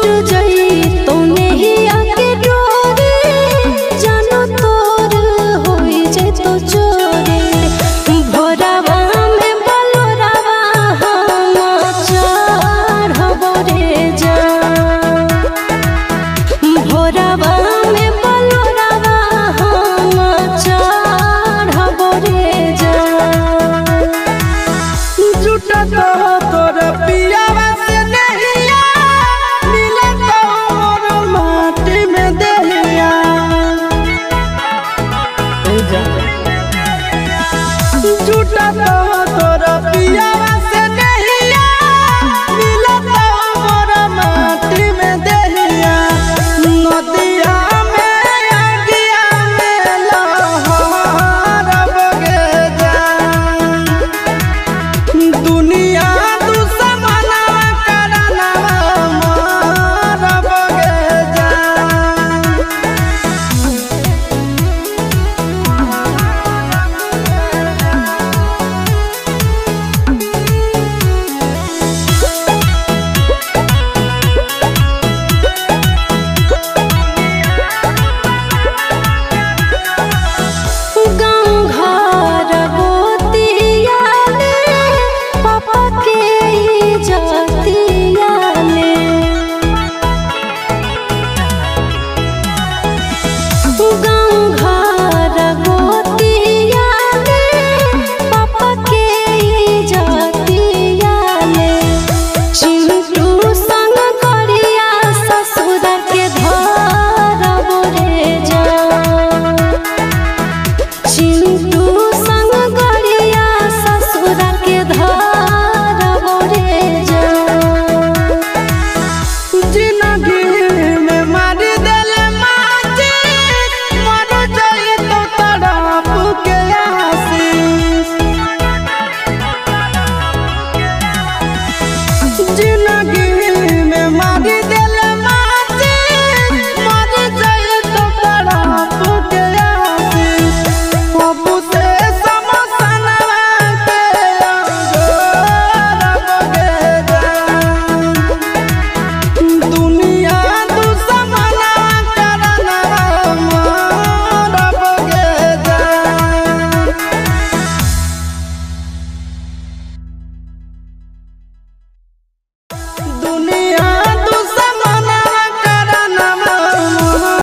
टूट जाई तो नहीं आके डोरे जानो तोर होई जाए तो चोरे भोरावा में बलोरावा हम चढ़बो रे जा भोरावा में बलोरावा हम चढ़बो रे जा झूठा तो तोर पियावा से नहिया मिले तो मोर माटी में देहिया झूठा तो तोर पियावा से नहिया मिले तो मोर माटी में देहिया नदिया में अगिया में लहर बगे जा दुनिया दुश्मना करना मार बगे जा गाँव घर गोतिया ले पापा के इज्जतिया ले गाँव घर गोतिया ले पापा के इज्जतिया ले चिंटू संग करिया ससुर के धरबो रे जा चिंटू संग गरिया ससुर के धरबो रे जा जिंदगी में मारी देले माची मर जाई तो तड़प के आशीष